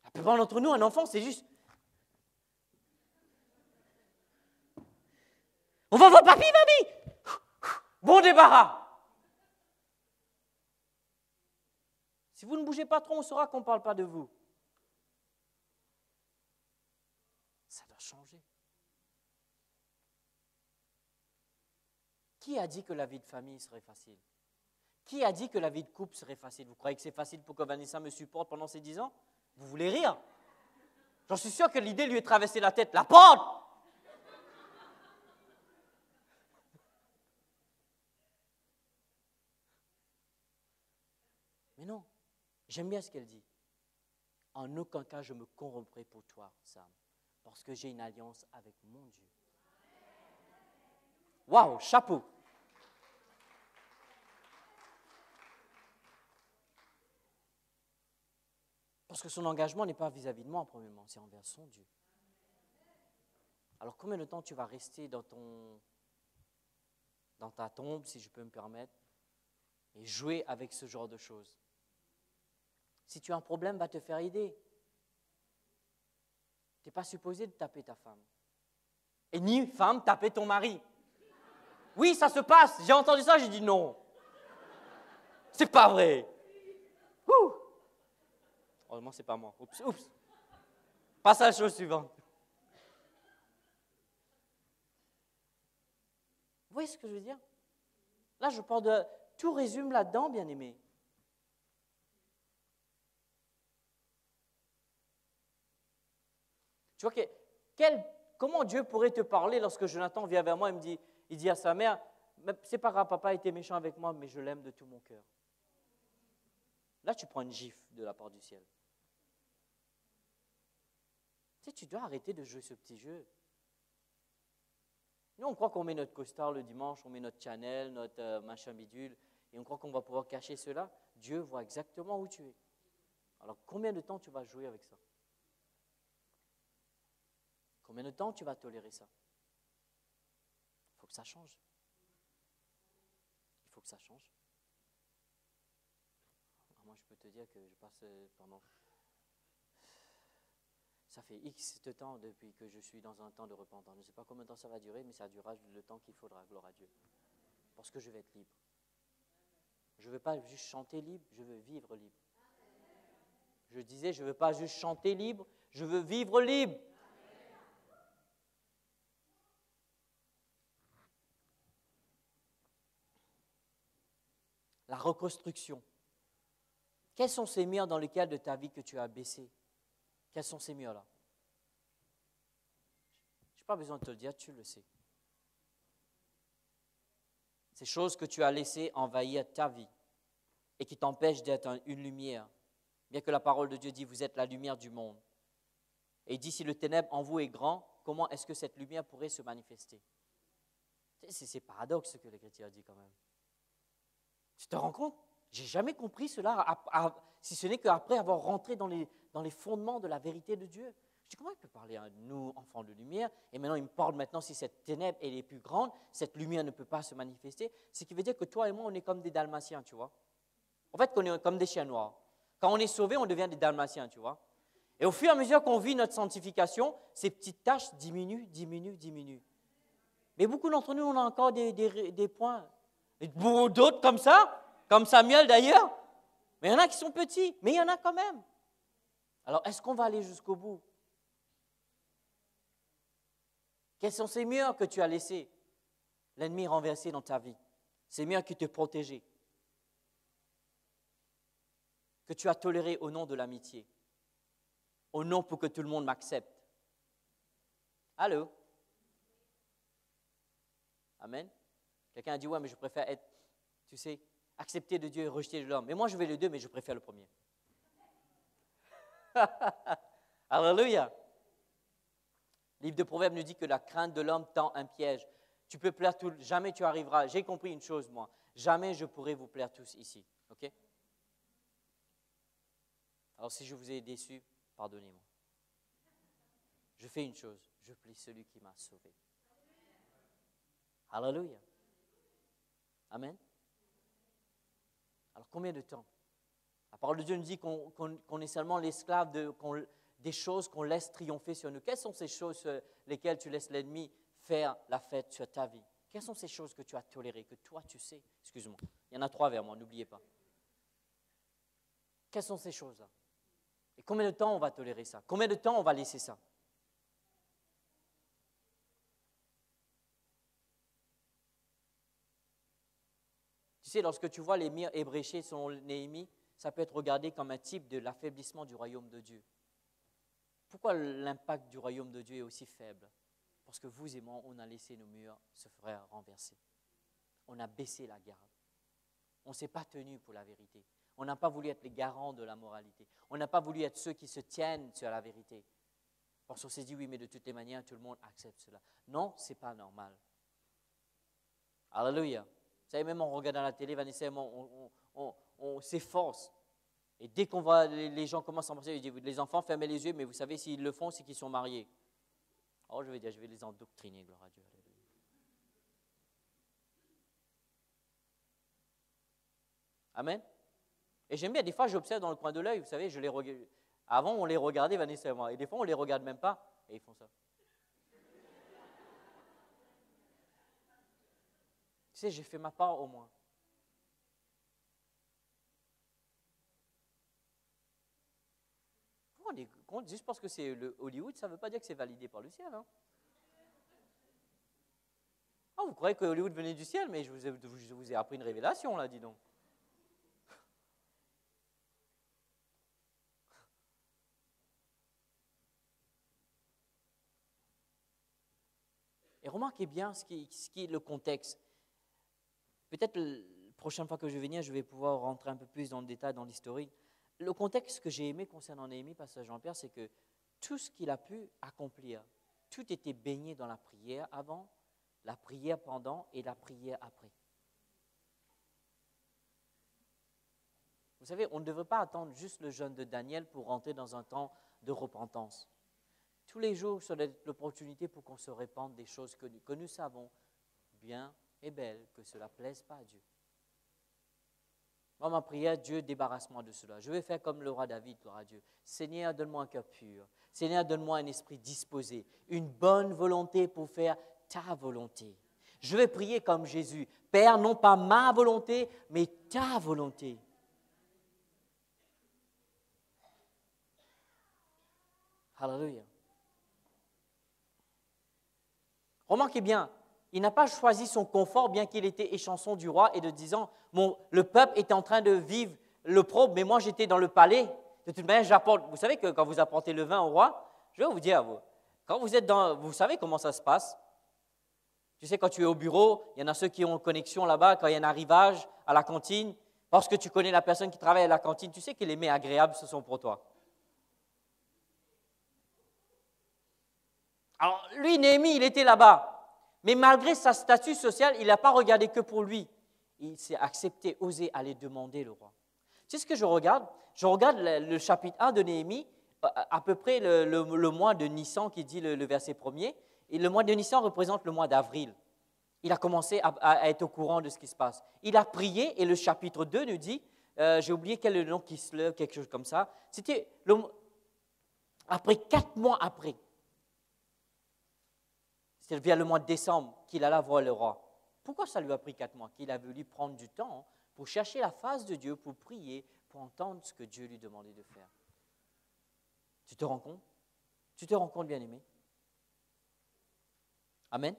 La plupart d'entre nous, un enfant, c'est juste... On va voir papy, mamie. Bon débarras. Si vous ne bougez pas trop, on saura qu'on ne parle pas de vous. Ça doit changer. Qui a dit que la vie de famille serait facile? Qui a dit que la vie de couple serait facile? Vous croyez que c'est facile pour que Vanessa me supporte pendant ces 10 ans? Vous voulez rire? J'en suis sûr que l'idée lui est traversée la tête. La porte! Mais non. J'aime bien ce qu'elle dit. En aucun cas, je me corromprai pour toi, Sam, parce que j'ai une alliance avec mon Dieu. Waouh, chapeau! Parce que son engagement n'est pas vis-à-vis de moi, premièrement, c'est envers son Dieu. Alors, combien de temps tu vas rester dans ta tombe, si je peux me permettre, et jouer avec ce genre de choses? Si tu as un problème, va te faire aider. Tu n'es pas supposé de taper ta femme. Et ni femme, taper ton mari. Oui, ça se passe. J'ai entendu ça, j'ai dit non. C'est pas vrai. Ouh. Heureusement, c'est pas moi. Oups, oups. Passe à la chose suivante. Vous voyez ce que je veux dire? Là, je parle de... Tout résume là-dedans, bien-aimé. Tu vois comment Dieu pourrait te parler lorsque Jonathan vient vers moi et il dit à sa mère, c'est pas grave, papa a été méchant avec moi, mais je l'aime de tout mon cœur. Là, tu prends une gifle de la part du ciel. Tu sais, tu dois arrêter de jouer ce petit jeu. Nous, on croit qu'on met notre costard le dimanche, on met notre Chanel, notre machin bidule, et on croit qu'on va pouvoir cacher cela. Dieu voit exactement où tu es. Alors, combien de temps tu vas jouer avec ça? Combien de temps tu vas tolérer ça? Il faut que ça change. Il faut que ça change. Alors moi, je peux te dire que je passe pendant... Ça fait X de temps depuis que je suis dans un temps de repentance. Je ne sais pas combien de temps ça va durer, mais ça durera le temps qu'il faudra, gloire à Dieu. Parce que je vais être libre. Je ne veux pas juste chanter libre, je veux vivre libre. Je disais, je ne veux pas juste chanter libre, je veux vivre libre. La reconstruction. Quels sont ces murs dans lesquels de ta vie que tu as baissé? Quels sont ces murs-là? Je n'ai pas besoin de te le dire, tu le sais. Ces choses que tu as laissées envahir ta vie et qui t'empêchent d'être une lumière, bien que la parole de Dieu dit, vous êtes la lumière du monde. Et il dit, si le ténèbre en vous est grand, comment est-ce que cette lumière pourrait se manifester? C'est paradoxe ce que l'Écriture dit quand même. Tu te rends compte? Je n'ai jamais compris cela, si ce n'est qu'après avoir rentré dans les fondements de la vérité de Dieu. Je dis, comment il peut parler à nous, enfants de lumière, et maintenant il me parle maintenant si cette ténèbre elle est plus grande, cette lumière ne peut pas se manifester, ce qui veut dire que toi et moi, on est comme des Dalmatiens, tu vois. En fait, on est comme des chiens noirs. Quand on est sauvé, on devient des Dalmatiens, tu vois. Et au fur et à mesure qu'on vit notre sanctification, ces petites taches diminuent. Mais beaucoup d'entre nous, on a encore des points. Et d'autres comme Samuel d'ailleurs. Mais il y en a qui sont petits, mais il y en a quand même. Alors, est-ce qu'on va aller jusqu'au bout? Quels sont ces murs que tu as laissés, l'ennemi renversé dans ta vie? Ces murs qui te protégeaient, que tu as tolérés au nom de l'amitié, au nom pour que tout le monde m'accepte. Allô? Amen? Quelqu'un a dit, ouais, mais je préfère être, tu sais, accepté de Dieu et rejeté de l'homme. Mais moi, je vais les deux, mais je préfère le premier. Alléluia. Le livre de Proverbes nous dit que la crainte de l'homme tend un piège. Tu peux plaire tous, jamais tu arriveras. J'ai compris une chose, moi. Jamais je pourrai vous plaire tous ici. OK? Alors, si je vous ai déçu, pardonnez-moi. Je fais une chose. Je prie celui qui m'a sauvé. Alléluia. Amen. Alors, combien de temps? La parole de Dieu nous dit qu'on est seulement l'esclave des choses qu'on laisse triompher sur nous. Quelles sont ces choses sur lesquelles tu laisses l'ennemi faire la fête sur ta vie? Quelles sont ces choses que tu as tolérées, que toi tu sais? Excuse-moi, il y en a 3 vers moi, n'oubliez pas. Quelles sont ces choses-là? Et combien de temps on va tolérer ça? Combien de temps on va laisser ça? Tu sais, lorsque tu vois les murs ébréchés selon Néhémie, ça peut être regardé comme un type de l'affaiblissement du royaume de Dieu. Pourquoi l'impact du royaume de Dieu est aussi faible? Parce que vous et moi, on a laissé nos murs se faire renverser. On a baissé la garde. On ne s'est pas tenu pour la vérité. On n'a pas voulu être les garants de la moralité. On n'a pas voulu être ceux qui se tiennent sur la vérité. Parce qu'on s'est dit, oui, mais de toutes les manières, tout le monde accepte cela. Non, ce n'est pas normal. Alléluia. Vous savez, même en regardant la télé, Vanessa, on s'efforce. Et dès qu'on voit les gens commencent à penser, les enfants fermez les yeux, mais vous savez, s'ils le font, c'est qu'ils sont mariés. Alors je vais dire, je vais les endoctriner, gloire à Dieu. Amen. Et j'aime bien, des fois, j'observe dans le coin de l'œil, vous savez, avant, on les regardait, Vanessa et moi, et des fois, on ne les regarde même pas, et ils font ça. Tu sais, j'ai fait ma part au moins. Juste parce que c'est le Hollywood, ça ne veut pas dire que c'est validé par le ciel. Hein. Oh, vous croyez que Hollywood venait du ciel, mais je vous ai appris une révélation, là, dis donc. Et remarquez bien ce qui est le contexte. Peut-être la prochaine fois que je vais venir, je vais pouvoir rentrer un peu plus dans le détail, dans l'historique. Le contexte que j'ai aimé concernant Néhémie, pasteur Jean-Pierre, c'est que tout ce qu'il a pu accomplir, tout était baigné dans la prière avant, la prière pendant et la prière après. Vous savez, on ne devrait pas attendre juste le jeûne de Daniel pour rentrer dans un temps de repentance. Tous les jours, ça doit être l'opportunité pour qu'on se répande des choses que nous savons bien et belles, que cela ne plaise pas à Dieu. Moi, ma prière, Dieu, débarrasse-moi de cela. Je vais faire comme le roi David, gloire à Dieu. Seigneur, donne-moi un cœur pur. Seigneur, donne-moi un esprit disposé, une bonne volonté pour faire ta volonté. Je vais prier comme Jésus. Père, non pas ma volonté, mais ta volonté. Alléluia. Remarquez bien, il n'a pas choisi son confort, bien qu'il était échanson du roi, et de disant, le peuple était en train de vivre l'opprobre, mais moi j'étais dans le palais. De toute manière, j'apporte. Vous savez que quand vous apportez le vin au roi, je vais vous dire, quand vous êtes vous savez comment ça se passe. Tu sais, quand tu es au bureau, il y en a ceux qui ont connexion là-bas, quand il y a un arrivage à la cantine, parce que tu connais la personne qui travaille à la cantine, tu sais que les mets agréables, ce sont pour toi. Alors, lui, Néhémie, il était là-bas. Mais malgré sa statut social, il n'a pas regardé que pour lui. Il s'est accepté, osé aller demander le roi. Tu sais ce que je regarde? Je regarde le chapitre 1 de Néhémie, à peu près le mois de Nissan qui dit le verset 1er. Et le mois de Nissan représente le mois d'avril. Il a commencé à être au courant de ce qui se passe. Il a prié et le chapitre 2 nous dit, j'ai oublié quel est le nom qui se lève, quelque chose comme ça. C'était après 4 mois après. C'est vers le mois de décembre qu'il alla voir le roi. Pourquoi ça lui a pris 4 mois? Qu'il a voulu prendre du temps pour chercher la face de Dieu, pour prier, pour entendre ce que Dieu lui demandait de faire. Tu te rends compte? Tu te rends compte, bien-aimé? Amen?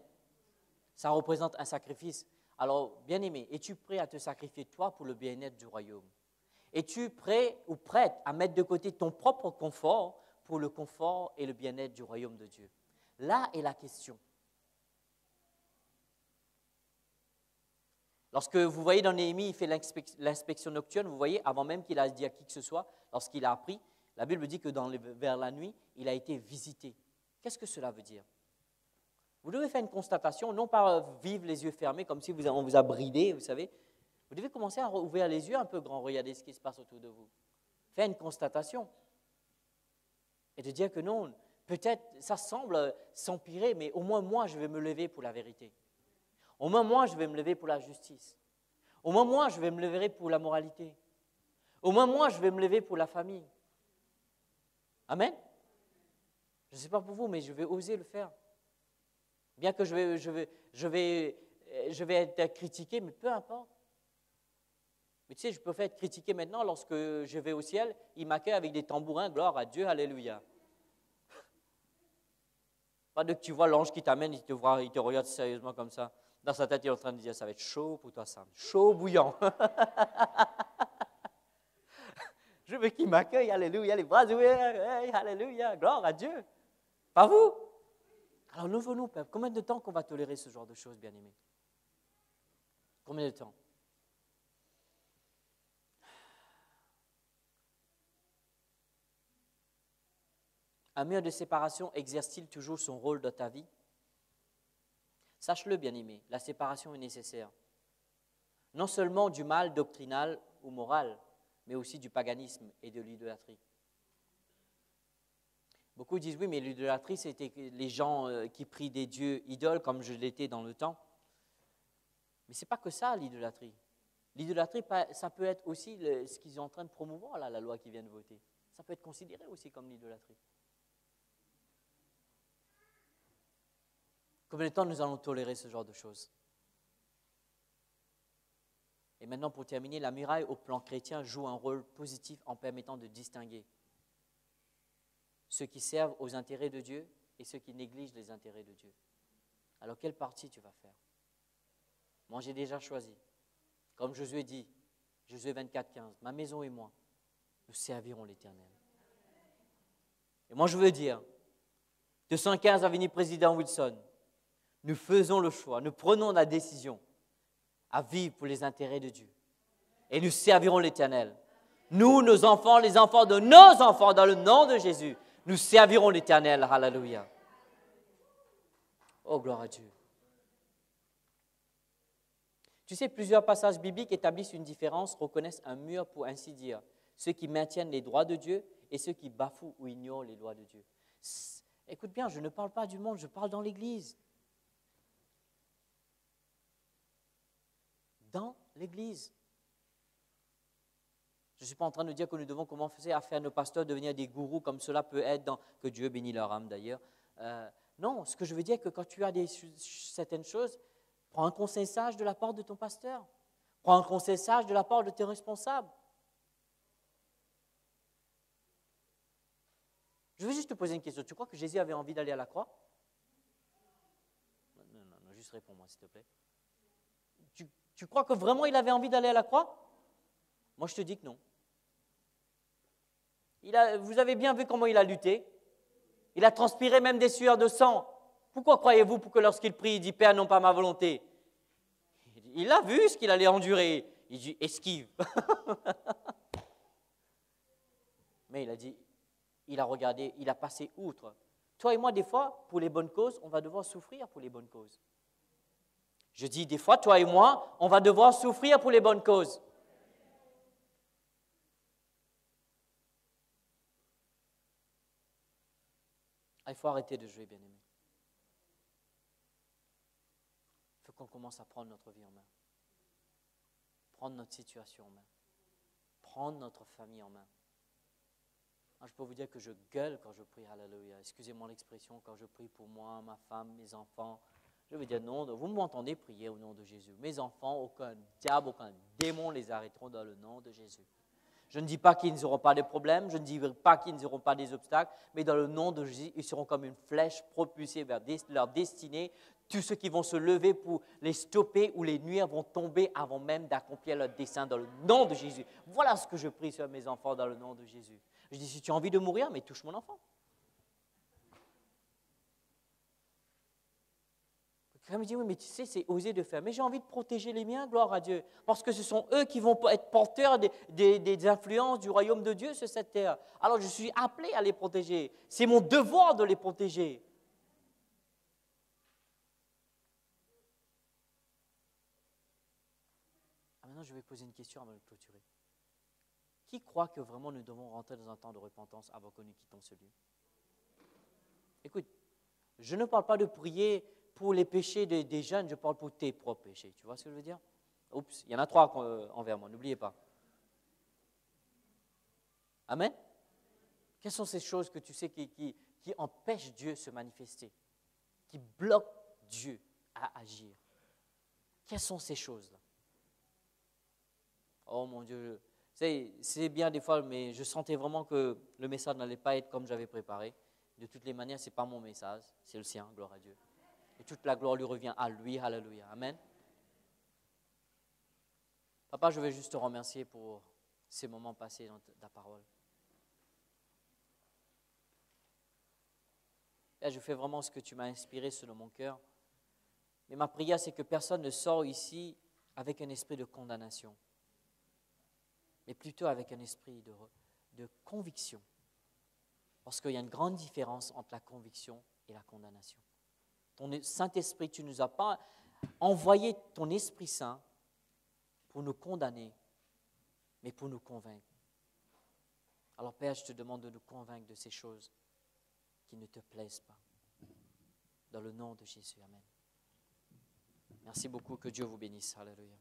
Ça représente un sacrifice. Alors, bien-aimé, es-tu prêt à te sacrifier toi pour le bien-être du royaume? Es-tu prêt ou prête à mettre de côté ton propre confort pour le confort et le bien-être du royaume de Dieu? Là est la question. Lorsque vous voyez dans Néhémie, il fait l'inspection nocturne, vous voyez, avant même qu'il a dit à qui que ce soit, lorsqu'il a appris, la Bible dit que vers la nuit, il a été visité. Qu'est-ce que cela veut dire? Vous devez faire une constatation, non pas vivre les yeux fermés, comme si on vous a bridé, vous savez. Vous devez commencer à ouvrir les yeux un peu grand, regarder ce qui se passe autour de vous. Faire une constatation. Et de dire que non, peut-être ça semble s'empirer, mais au moins moi, je vais me lever pour la vérité. Au moins, moi, je vais me lever pour la justice. Au moins, moi, je vais me lever pour la moralité. Au moins, moi, je vais me lever pour la famille. Amen? Je ne sais pas pour vous, mais je vais oser le faire. Bien que je vais être critiqué, mais peu importe. Mais tu sais, je peux faire être critiqué maintenant lorsque je vais au ciel, il m'accueille avec des tambourins, gloire à Dieu, alléluia. Pas de que tu vois l'ange qui t'amène, il te regarde sérieusement comme ça. Dans sa tête, il est en train de dire, ça va être chaud pour toi, Sam. Chaud, bouillant. Je veux qu'il m'accueille, alléluia, les bras ouverts, hey, alléluia, gloire à Dieu. Pas vous? Alors, levons-nous, peuple. Combien de temps qu'on va tolérer ce genre de choses, bien-aimés? Combien de temps? Un mur de séparation exerce-t-il toujours son rôle dans ta vie? Sache-le, bien-aimé, la séparation est nécessaire. Non seulement du mal doctrinal ou moral, mais aussi du paganisme et de l'idolâtrie. Beaucoup disent, oui, mais l'idolâtrie, c'était les gens qui prient des dieux idoles, comme je l'étais dans le temps. Mais ce n'est pas que ça, l'idolâtrie. L'idolâtrie, ça peut être aussi ce qu'ils sont en train de promouvoir, là, la loi qu'ils viennent de voter. Ça peut être considéré aussi comme l'idolâtrie. Combien de temps nous allons tolérer ce genre de choses? Et maintenant, pour terminer, la muraille au plan chrétien joue un rôle positif en permettant de distinguer ceux qui servent aux intérêts de Dieu et ceux qui négligent les intérêts de Dieu. Alors, quelle partie tu vas faire? Moi, j'ai déjà choisi. Comme Josué dit, Josué 24:15, ma maison et moi, nous servirons l'Éternel. Et moi, je veux dire, 215 avenue Président Wilson, nous faisons le choix, nous prenons la décision à vivre pour les intérêts de Dieu. Et nous servirons l'Éternel. Nous, nos enfants, les enfants de nos enfants, dans le nom de Jésus, nous servirons l'Éternel. Alléluia. Oh, gloire à Dieu. Tu sais, plusieurs passages bibliques établissent une différence, reconnaissent un mur pour ainsi dire, ceux qui maintiennent les droits de Dieu et ceux qui bafouent ou ignorent les lois de Dieu. Écoute bien, je ne parle pas du monde, je parle dans l'Église. Dans l'Église. Je ne suis pas en train de dire que nous devons commencer à faire nos pasteurs devenir des gourous comme cela peut être, que Dieu bénit leur âme d'ailleurs. Non, ce que je veux dire, c'est que quand tu as certaines choses, prends un conseil sage de la part de ton pasteur. Prends un conseil sage de la part de tes responsables. Je veux juste te poser une question. Tu crois que Jésus avait envie d'aller à la croix? Non, juste réponds-moi s'il te plaît. Tu crois que vraiment il avait envie d'aller à la croix? Moi, je te dis que non. Vous avez bien vu comment il a lutté. Il a transpiré même des sueurs de sang. Pourquoi croyez-vous pour que lorsqu'il prie, il dit « Père, non pas ma volonté » Il a vu ce qu'il allait endurer. Il dit « Esquive ». Mais il a dit, il a regardé, il a passé outre. Toi et moi, des fois, pour les bonnes causes, on va devoir souffrir pour les bonnes causes. Je dis, des fois, toi et moi, on va devoir souffrir pour les bonnes causes. Il faut arrêter de jouer, bien-aimés. Il faut qu'on commence à prendre notre vie en main. Prendre notre situation en main. Prendre notre famille en main. Je peux vous dire que je gueule quand je prie, alléluia. Excusez-moi l'expression, quand je prie pour moi, ma femme, mes enfants. Je veux dire, non, vous m'entendez prier au nom de Jésus. Mes enfants, aucun diable, aucun démon les arrêteront dans le nom de Jésus. Je ne dis pas qu'ils n'auront pas de problèmes, je ne dis pas qu'ils n'auront pas des obstacles, mais dans le nom de Jésus, ils seront comme une flèche propulsée vers leur destinée. Tous ceux qui vont se lever pour les stopper ou les nuire vont tomber avant même d'accomplir leur dessein dans le nom de Jésus. Voilà ce que je prie sur mes enfants dans le nom de Jésus. Je dis, si tu as envie de mourir, mais touche mon enfant. Quelqu'un me dit, oui, mais tu sais, c'est osé de faire. Mais j'ai envie de protéger les miens, gloire à Dieu. Parce que ce sont eux qui vont être porteurs des influences du royaume de Dieu sur cette terre. Alors je suis appelé à les protéger. C'est mon devoir de les protéger. Maintenant, je vais poser une question avant de clôturer. Qui croit que vraiment nous devons rentrer dans un temps de repentance avant que nous quittions ce lieu? Écoute, je ne parle pas de prier pour les péchés des jeunes, je parle pour tes propres péchés. Tu vois ce que je veux dire? Oups, il y en a 3 envers moi, n'oubliez pas. Amen? Quelles sont ces choses que tu sais qui empêchent Dieu de se manifester, qui bloquent Dieu à agir? Quelles sont ces choses-là? Oh mon Dieu, c'est bien des fois, mais je sentais vraiment que le message n'allait pas être comme j'avais préparé. De toutes les manières, ce n'est pas mon message, c'est le sien, gloire à Dieu. Et toute la gloire lui revient à lui, alléluia, amen. Papa, je veux juste te remercier pour ces moments passés dans ta parole. Et je fais vraiment ce que tu m'as inspiré selon mon cœur. Mais ma prière, c'est que personne ne sort ici avec un esprit de condamnation, mais plutôt avec un esprit de conviction. Parce qu'il y a une grande différence entre la conviction et la condamnation. Ton Saint-Esprit, tu ne nous as pas envoyé ton Esprit Saint pour nous condamner, mais pour nous convaincre. Alors Père, je te demande de nous convaincre de ces choses qui ne te plaisent pas. Dans le nom de Jésus, amen. Merci beaucoup, que Dieu vous bénisse. Alléluia.